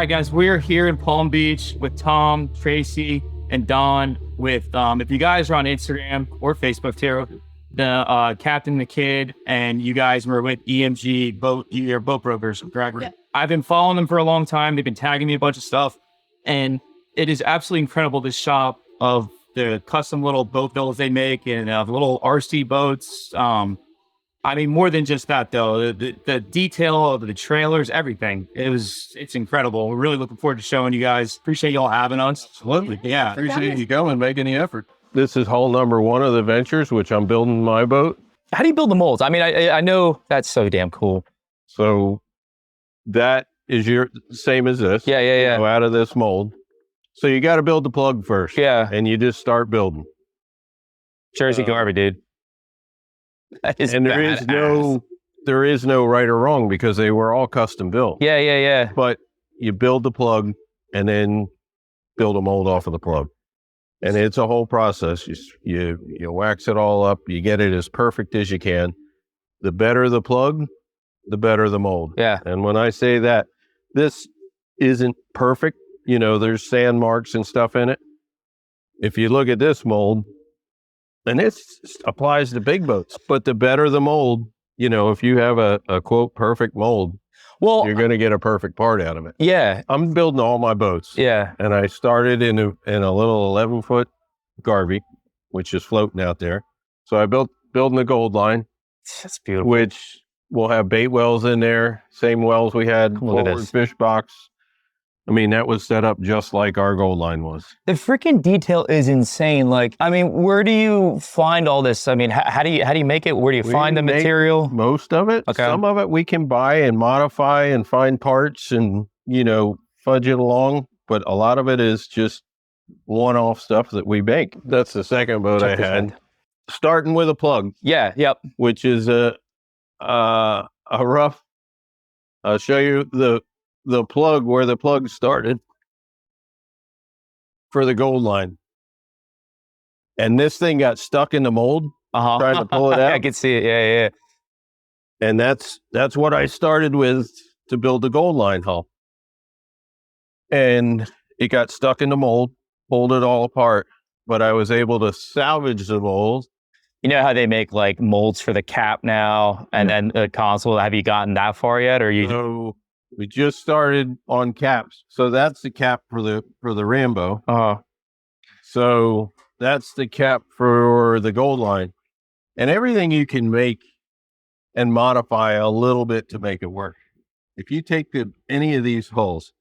right, guys, we're here in Palm Beach with Tom, Traci, and Don with, if you guys are on Instagram or Facebook too, the Captain the Kid, and you guys were with EMG boat, your boat brokers, correct? Yeah. I've been following them for a long time. They've been tagging me a bunch of stuff, and it is absolutely incredible, this shop of the custom little boat builds they make, and the little RC boats. I mean, more than just that though, the detail of the trailers, everything, it's incredible. We're really looking forward to showing you guys. Appreciate y'all having us. Absolutely. Yeah. Appreciate you coming, making the effort. This is hull number 1 of the Ventures, which I'm building my boat. How do you build the molds? I mean, I know that's so damn cool. So that is your same as this. Yeah. So out of this mold. So you got to build the plug first. Yeah. And you just start building. Jersey Garvey, dude. And there is no right or wrong because they were all custom built. Yeah. But you build the plug and then build a mold off of the plug. And it's a whole process. You wax it all up. You get it as perfect as you can. The better the plug, the better the mold. Yeah. And when I say that, this isn't perfect. There's sand marks and stuff in it. If you look at this mold, and this applies to big boats, but the better the mold, if you have a quote perfect mold, well, you're going to get a perfect part out of it. Yeah. I'm building all my boats. Yeah. And I started in a little 11-foot Garvey, which is floating out there. So I building the gold line. That's beautiful. Which will have bait wells in there. Same wells we had, forward fish box. I mean, that was set up just like our gold line was. The freaking detail is insane. Like, I mean, where do you find all this? I mean, how do you make it? Where do you find the material? Most of it. Okay. Some of it we can buy and modify and find parts and, fudge it along. But a lot of it is just one-off stuff that we make. That's the second boat I had. Starting with a plug. Yeah. Yep. Which is a rough. I'll show you the plug, where the plug started for the gold line. And this thing got stuck in the mold, trying to pull it out. I can see it. Yeah. And that's what I started with to build the gold line hull. And it got stuck in the mold, pulled it all apart, but I was able to salvage the mold. You know how they make like molds for the cap now and then the console? Have you gotten that far yet? Or So we just started on caps. So that's the cap for the Rambo. So that's the cap for the gold line. And everything you can make and modify a little bit to make it work. If you take any of these hulls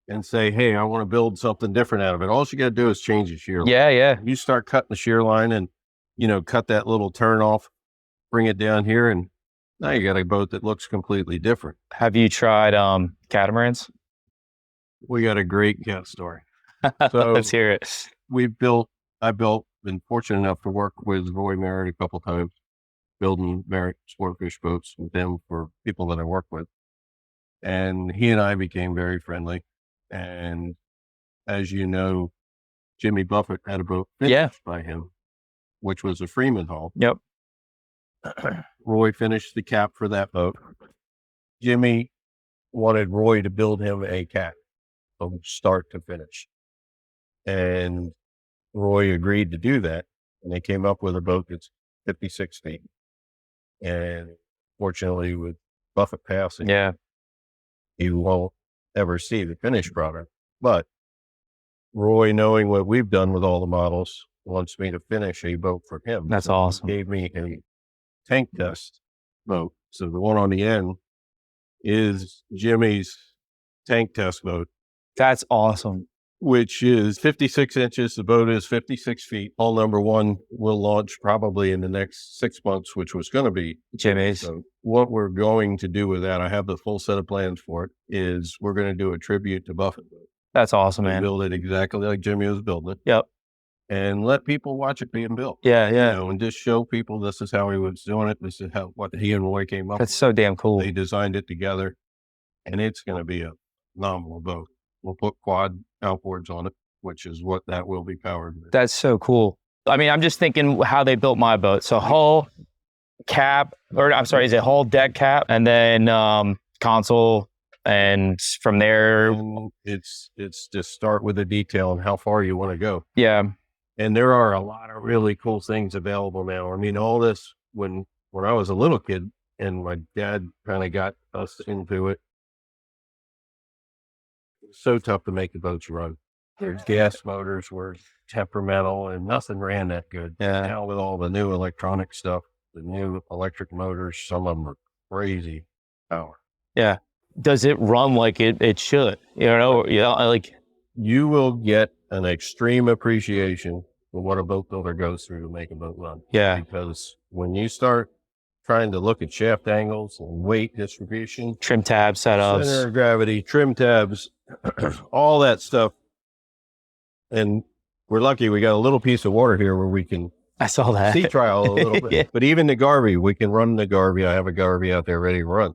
and say, hey, I want to build something different out of it, all you got to do is change the shear line. Yeah. You start cutting the shear line and, cut that little turn off, bring it down here, and now you got a boat that looks completely different. Have you tried catamarans? We got a great cat story. So let's hear it. Been fortunate enough to work with Roy Merritt a couple times, building Merritt sportfish boats with them for people that I work with. And he and I became very friendly. And as you know, Jimmy Buffett had a boat finished by him, which was a Freeman hull. Yep. Roy finished the cap for that boat. Jimmy wanted Roy to build him a cap from start to finish. And Roy agreed to do that. And they came up with a boat that's 56 feet. And fortunately, with Buffett passing, he won't ever see the finished product. But Roy, knowing what we've done with all the models, wants me to finish a boat for him. That's awesome. He gave me a tank test boat. So the one on the end is Jimmy's tank test boat. That's awesome. Which is 56 inches. The boat is 56 feet. Hull number 1 will launch probably in the next 6 months, which was going to be Jimmy's. So what we're going to do with that, I have the full set of plans for it, is we're going to do a tribute to Buffett. That's awesome, man. Build it exactly like Jimmy was building it. Yep. And let people watch it being built. Yeah. And just show people this is how he was doing it. This is what he and Roy came up with. That's so damn cool. They designed it together, and it's going to be a phenomenal boat. We'll put quad outboards on it, which is what that will be powered with. That's so cool. I mean, I'm just thinking how they built my boat. So hull, cap, or I'm sorry, is it hull, deck cap, and then console, And from there, And it's just start with the detail and how far you want to go. yeah, And there are a lot of really cool things available now. I mean, all this when I was a little kid and my dad kind of got us into it. It's so tough to make the boats run. There's gas motors were temperamental and nothing ran that good. Yeah. Now with all the new electronic stuff, the new electric motors, some of them are crazy power. yeah. Does it run like it should? You know, like, You will get an extreme appreciation for what a boat builder goes through to make a boat run. yeah, Because when you start trying to look at shaft angles and weight distribution, trim tab setups. center of gravity, trim tabs, all that stuff. And we're lucky we got a little piece of water here where we can I saw that. sea trial a little bit. Yeah. But even the Garvey, we can run the Garvey. I have a Garvey out there ready to run.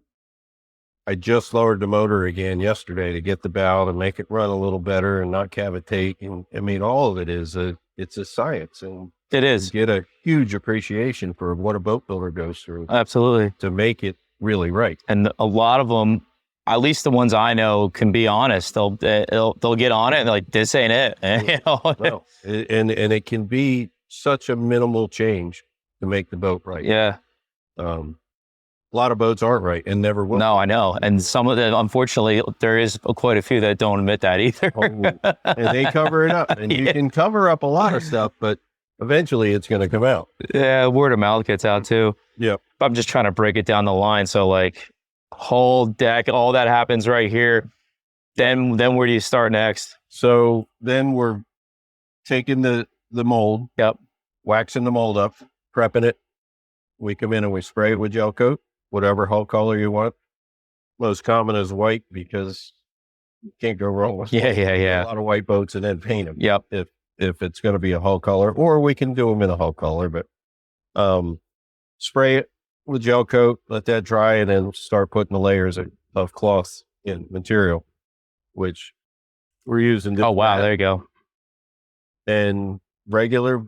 I just lowered the motor again yesterday to get the bow to make it run a little better and not cavitate. And I mean, all of it is it's a science, and It is. get a huge appreciation for what a boat builder goes through Absolutely. to make it really right. And a lot of them, at least the ones I know, can be honest. They'll get on it and they're like, this ain't it. You know? Well, and it can be such a minimal change to make the boat right. Yeah. A lot of boats aren't right and never will. No, I know. And some of them, unfortunately, there is quite a few that don't admit that either. And they cover it up. And you can cover up a lot of stuff, but eventually it's going to come out. Yeah, word of mouth gets out too. Yep. I'm just trying to break it down the line. So like whole deck, all that happens right here. Then where do you start next? So then we're taking the mold, Yep. waxing the mold up, prepping it. We come in and we spray it with gel coat, whatever hull color you want. Most common is white because you can't go wrong with Yeah. a lot of white boats, and then paint them. Yep. If it's going to be a hull color, or we can do them in a hull color, but spray it with gel coat, let that dry, and then start putting the layers of cloth in material, which we're using. Oh, wow. There you go. And regular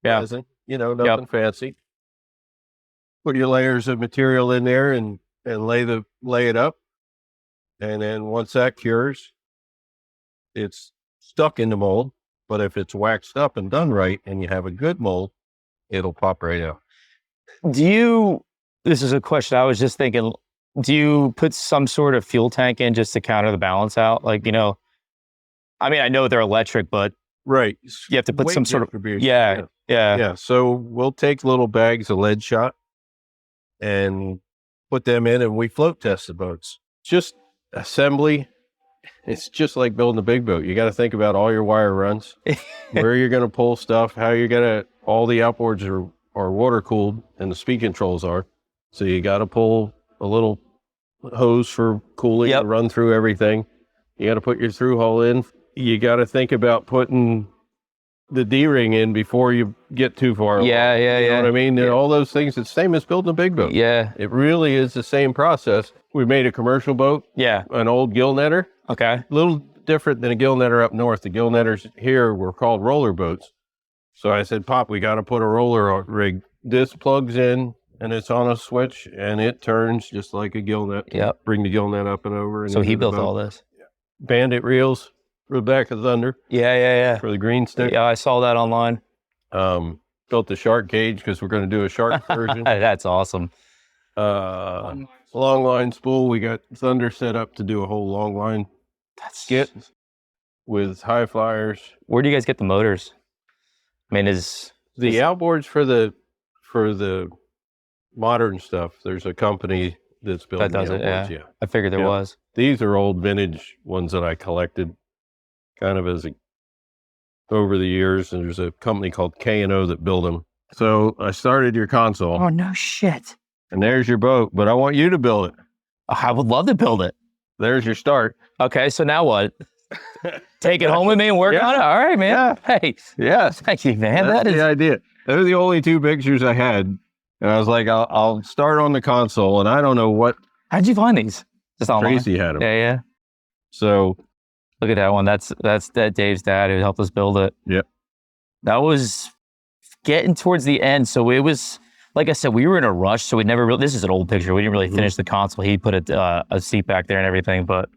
Yeah. resin, nothing fancy. Put your layers of material in there and lay it up. And then once that cures, it's stuck in the mold. But if it's waxed up and done right and you have a good mold, it'll pop right out. This is a question I was just thinking, do you put some sort of fuel tank in just to counter the balance out? Like, I mean, I know they're electric, but Right. you have to put Weight some sort of, distribution, yeah. Yeah. So we'll take little bags of lead shot and put them in, and we float test the boats. Just assembly. It's just like building a big boat. You got to think about all your wire runs, where you're going to pull stuff, how you're going to, all the outboards are water cooled and the speed controls are. So you got to pull a little hose for cooling Yep. to run through everything. You got to put your through hull in. You got to think about putting the D-ring in before you get too far. Yeah, You know what I mean? And all those things, it's the same as building a big boat. Yeah. It really is the same process. We made a commercial boat, Yeah. an old gill netter, Okay. a little different than a gill netter up north. The gill netters here were called roller boats. So I said, Pop, we got to put a roller rig. This plugs in and it's on a switch and it turns just like a gill net. Yep. Bring the gill net up and over. And So he into the built boat. all this. Bandit reels for the back of Thunder Yeah. for the green stick. Yeah, I saw that online. Built the shark cage because we're going to do a shark version. That's awesome. Long line spool. We got Thunder set up to do a whole long line skit with high flyers. Where do you guys get the motors? I mean, The outboards for the modern stuff. There's a company that's building That does the it, outboards. yeah. I figured there Yeah. was. These are old vintage ones that I collected kind of over the years. And there's a company called K&O that build them. So I started your console Oh, no shit. and there's your boat, but I want you to build it. I would love to build it. There's your start. Okay, so now what? Take it home with me and work Yeah. on it? All right, man. Hey, Yeah. thank you, man. That's That is the idea. Those are the only two pictures I had. And I was like, I'll start on the console. And I don't know what How'd you find these? Just online. Traci had them. Yeah. So Look at that one. That's Dave's dad who helped us build it. Yep. That was getting towards the end. So it was like I said, we were in a rush, so we never really, this is an old picture. We didn't really finish the console. He put a seat back there and everything, but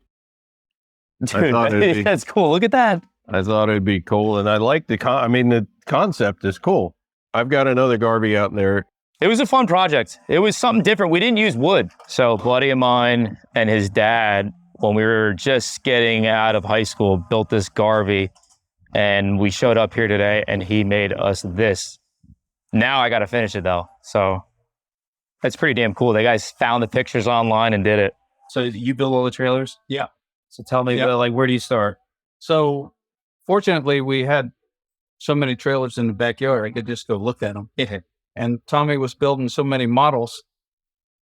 dude, thought it'd be- that's cool. Look at that. I thought it'd be cool, and I like the the concept is cool. I've got another Garvey out there. It was a fun project. It was something different. We didn't use wood. So a buddy of mine and his dad, when we were just getting out of high school, built this Garvey, and we showed up here today and he made us this. Now I got to finish it though. So that's pretty damn cool. The guys found the pictures online and did it. So you build all the trailers? Yeah. So tell me, Yeah. like, where do you start? So fortunately, we had so many trailers in the backyard, I could just go look at them. Yeah. And Tommy was building so many models.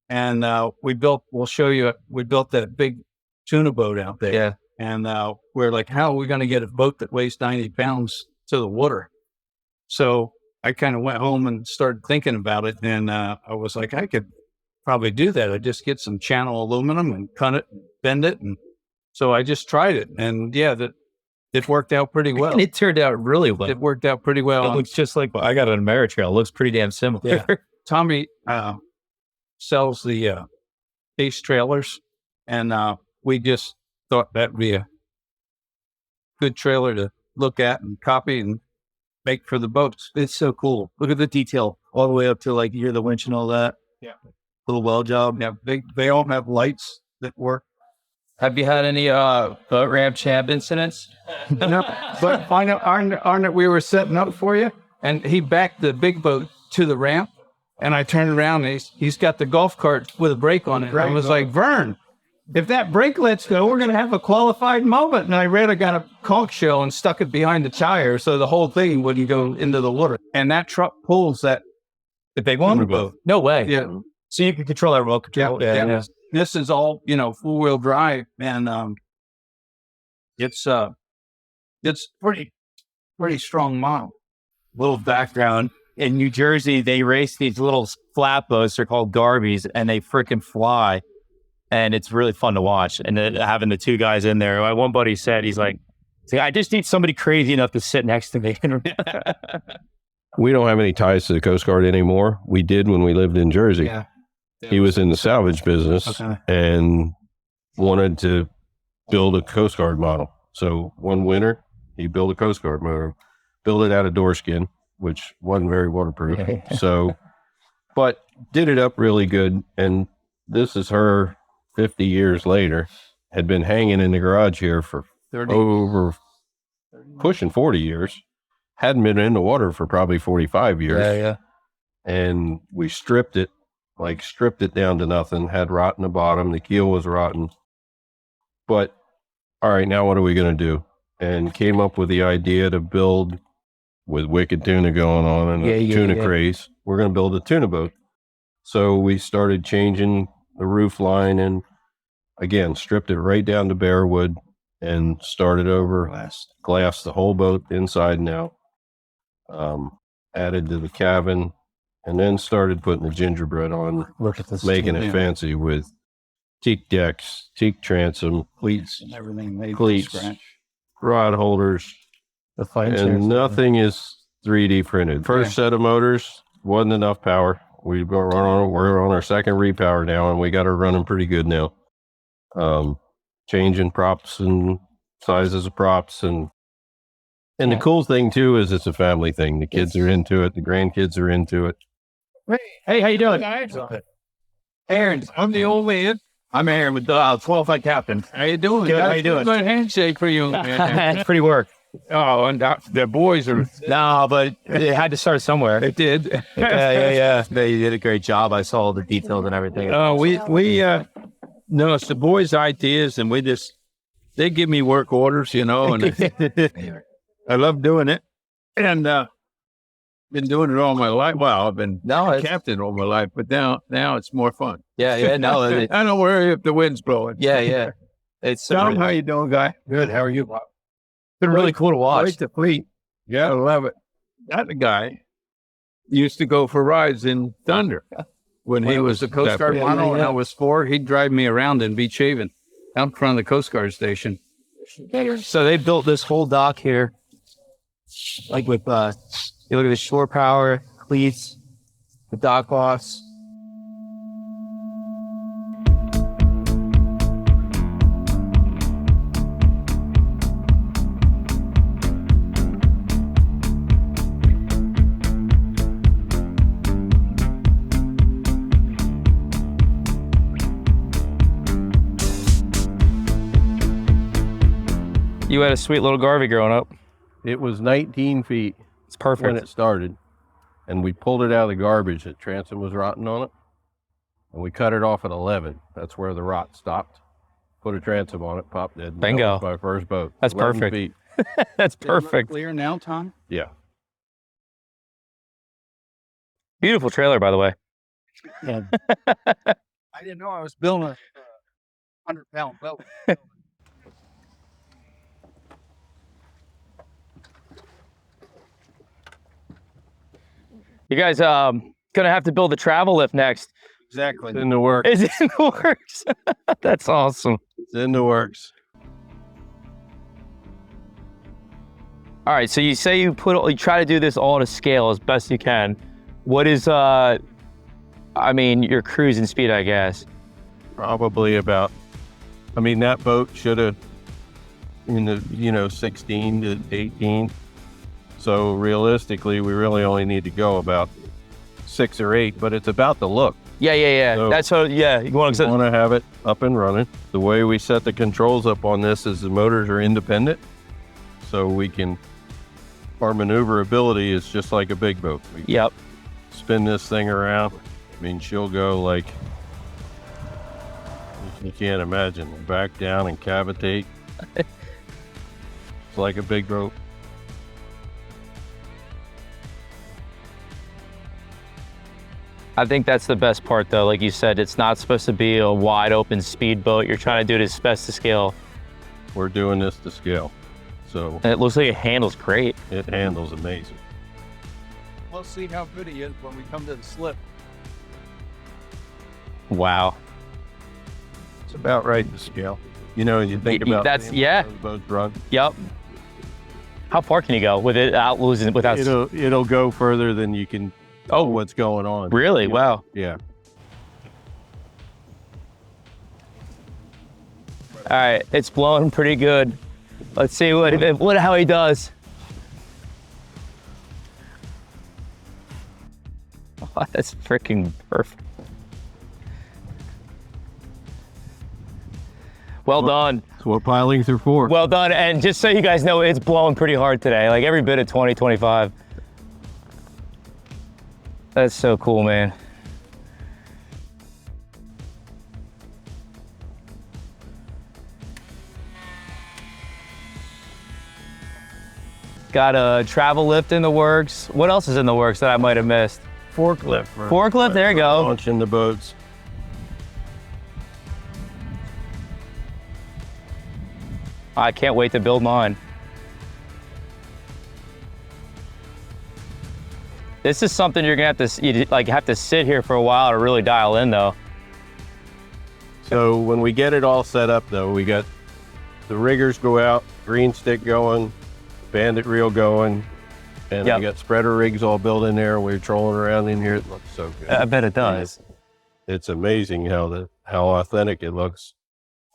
And we'll show you, we built that big tuna boat out there. Yeah. And we're like, how are we going to get a boat that weighs 90 pounds to the water? So I kind of went home and started thinking about it. And I was like, I could probably do that. I just get some channel aluminum and cut it, bend it. And so I just tried it. And yeah, it worked out pretty well. And it turned out really well. It worked out pretty well. It looks just like, I got an Ameritrail. It looks pretty damn similar. Yeah. Tommy sells the base trailers, and we just thought that'd be a good trailer to look at and copy and make for the boats. It's so cool. Look at the detail all the way up to like you hear the winch and all that. Yeah. Little weld job. Yeah, they all have lights that work. Have you had any boat ramp champ incidents? No, but find out, Arnett, we were setting up for you, and he backed the big boat to the ramp, and I turned around, and he's got the golf cart with a brake on it. I was like, Vern, if that brake lets go, we're going to have a qualified moment. And I got a conch shell and stuck it behind the tire so the whole thing wouldn't go into the water. And that truck pulls the big one boat. No way. Yeah. So you can control that remote control. Yeah. This is all, 4-wheel drive, and it's pretty strong model. Little background. In New Jersey, they race these little flatboats. They're called Garveys, and they freaking fly. And it's really fun to watch. And then having the two guys in there, my one buddy said, he's like, I just need somebody crazy enough to sit next to me. We don't have any ties to the Coast Guard anymore. We did when we lived in Jersey. Yeah. He was in the salvage business and wanted to build a Coast Guard model. So one winter, he built a Coast Guard motor, built it out of door skin, which wasn't very waterproof. So, but did it up really good. And this is her 50 years later, had been hanging in the garage here for 30. over pushing 40 years. Hadn't been in the water for probably 45 years. Yeah. And we stripped it down to nothing, had rot in the bottom. The keel was rotten. But all right, now what are we going to do? And came up with the idea to build, with wicked tuna going on and a tuna craze, we're going to build a tuna boat. So we started changing the roof line and again, stripped it right down to bare wood and started over, glassed the whole boat inside and out, added to the cabin, and then started putting the gingerbread on, Look at this. making it fancy with teak decks, teak transom, cleats, And everything made Cleats. from scratch. rod holders, The fine and nothing is 3D printed. First set of motors wasn't enough power. We're on our second repower now, and we got her running pretty good now. Changing props and sizes of props, and the cool thing too is it's a family thing. The kids are into it. The grandkids are into it. Hey, how you doing? Aaron, I'm the old man. I'm Aaron with the 12 captain. How you doing? Good, how you doing? Good handshake for you. Man. It's pretty work. Oh, and the boys are. No, but it had to start somewhere. It did. Yeah. They did a great job. I saw all the details and everything. No, it's the boys' ideas, and they give me work orders, and I love doing it, and been doing it all my life. Well, I've been captain all my life, but now it's more fun. No, I don't worry if the wind's blowing. yeah. It's Tom, how you doing, guy? Good. How are you? been really cool to watch. Right, the fleet. Yeah, I love it. That guy used to go for rides in Thunder when he was a Coast Guard model and I was 4. He'd drive me around in Beach Haven out in front of the Coast Guard station. So they built this whole dock here, like with you look at the shore power cleats, the dock offs. You had a sweet little Garvey growing up. It was 19 feet It's perfect. when it started, and we pulled it out of the garbage. The transom was rotting on it, and we cut it off at 11. That's where the rot stopped. Put a transom on it, popped it. Bingo. That was my first boat. That's 11 perfect. feet. That's perfect. Clear now, Tom? Yeah. Beautiful trailer, by the way. Yeah. I didn't know I was building a 100-pound boat. You guys gonna have to build a travel lift next. Exactly. It's in the works. Is it in the works? That's awesome. It's in the works. All right, so you say you try to do this all to scale as best you can. What is I mean, your cruising speed, I guess. Probably about, I mean, that boat should have in the, 16 to 18. So realistically, we really only need to go about 6 or 8, but it's about the look. Yeah. So- That's what, yeah. You want We to, want to have it up and running. The way we set the controls up on this is the motors are independent. So our maneuverability is just like a big boat. We yep. spin this thing around. I mean, she'll go like, you can't imagine, back down and cavitate. It's like a big boat. I think that's the best part though. Like you said, it's not supposed to be a wide open speedboat. You're trying to do it as best to scale. We're doing this to scale. So And it looks like it handles great. it handles amazing. We'll see how good he is when we come to the slip. Wow. It's about right to scale. You think about That's- seeing yeah. those boats run. Yep. How far can you go with it without? It'll go further than you can. Oh, what's going on? Really? Wow. Yeah. All right, it's blowing pretty good. Let's see how he does. Oh, that's freaking perfect. Well done. That's what pilings are for. Well done. And just so you guys know, it's blowing pretty hard today, like every bit of 20, 25. That's so cool, man. Got a travel lift in the works. What else is in the works that I might have missed? Forklift. Forklift, there you go. Launching the boats. I can't wait to build mine. This is something you're gonna have to sit here for a while to really dial in though. So when we get it all set up though, we got the riggers go out, green stick going, bandit reel going, and Yep. we got spreader rigs all built in there. We're trolling around in here. It looks so good. I bet it does. It's amazing how authentic it looks.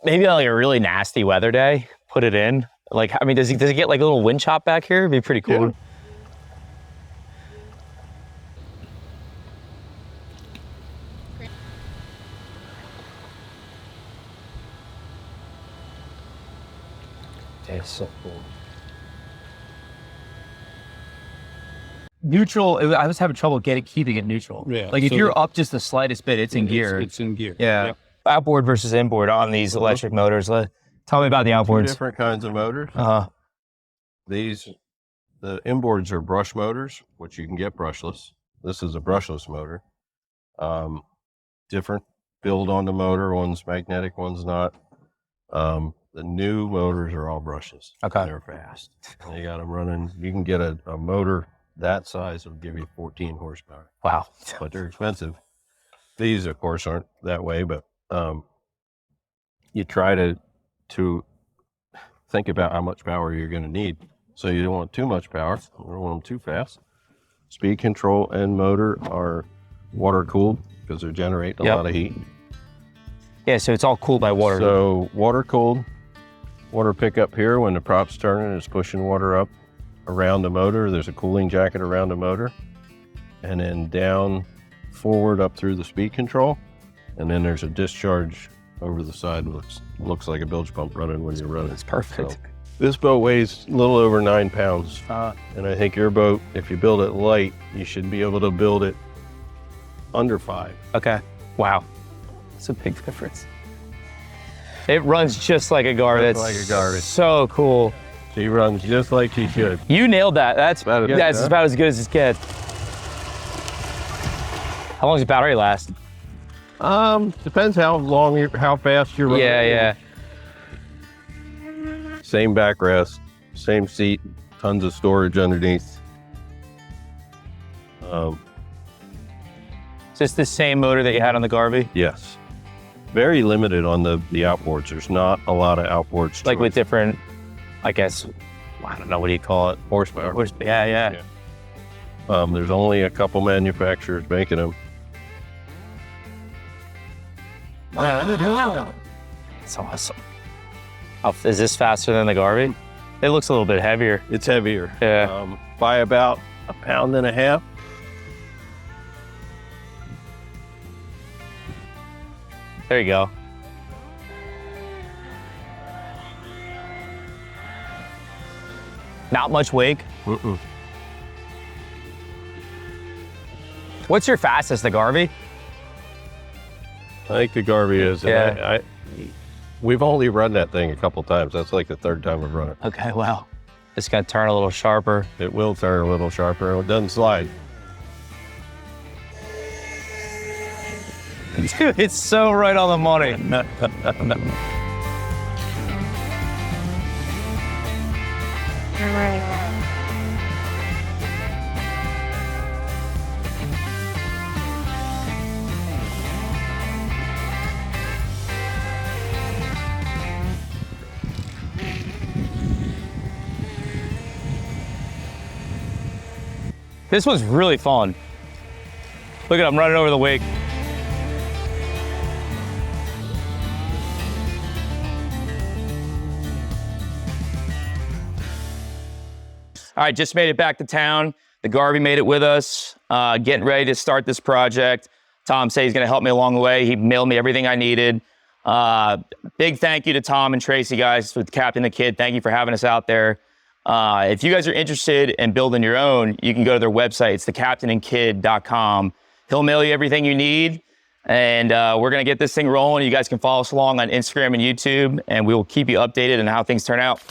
Maybe on like a really nasty weather day, put it in. Like, I mean, does it get like a little wind chop back here? It'd be pretty cool. Yeah. It's so cool. Neutral, I was having trouble keeping it neutral. Yeah, Like if so you're up just the slightest bit, it's in gear. It's in gear. Yeah. Yep. Outboard versus inboard on these electric motors. Tell me about the Two outboards. different kinds of motors. Uh-huh. The inboards are brush motors, which you can get brushless. This is a brushless motor. Different build on the motor. One's magnetic, one's not. The new motors are all brushless. Okay. They're fast. They got them running. You can get a motor that size will give you 14 horsepower, Wow. but they're expensive. These, of course, aren't that way, but you try to think about how much power you're going to need. So you don't want too much power. You don't want them too fast. Speed control and motor are water cooled because they're generating a lot of heat. Yeah, so it's all cooled by water. So water cooled, water pickup here when the prop's turning, it's pushing water up around the motor. There's a cooling jacket around the motor, and then down forward up through the speed control, and then there's a discharge over the side. Looks like a bilge pump running when you're running. It's perfect. So, this boat weighs a little over 9 pounds, and I think your boat, if you build it light, you should be able to build it under 5. Okay. Wow. That's a big difference. It runs just like a Garvey. Just like a Garvey. So cool. She runs just like she should. You nailed that. That's about as good as it gets. How long does the battery last? Depends how fast you're running. Yeah. Same backrest, same seat, tons of storage underneath. Is this the same motor that you had on the Garvey? Yes. Very limited on the outboards. There's not a lot of outboards. Like with different, I guess, I don't know, what do you call it? horsepower. Yeah. There's only a couple manufacturers making them. That's awesome. Is this faster than the Garvey? It looks a little bit heavier. It's heavier. Yeah. By about 1.5 pounds. There you go. Not much wake. What's your fastest, the Garvey? I think the Garvey is. Yeah. We've only run that thing a couple times. That's like the 3rd time we've run it. Okay, wow. It's gonna turn a little sharper. It will turn a little sharper. It doesn't slide. Dude, it's so right on the money. This was really fun. Look at him running over the wake. All right, just made it back to town. The Garvey made it with us, getting ready to start this project. Tom said he's gonna help me along the way. He mailed me everything I needed. Big thank you to Tom and Traci, guys, with Captain the Kid. Thank you for having us out there. If you guys are interested in building your own, you can go to their website. It's thecaptainandkid.com. He'll mail you everything you need, and we're gonna get this thing rolling. You guys can follow us along on Instagram and YouTube, and we will keep you updated on how things turn out.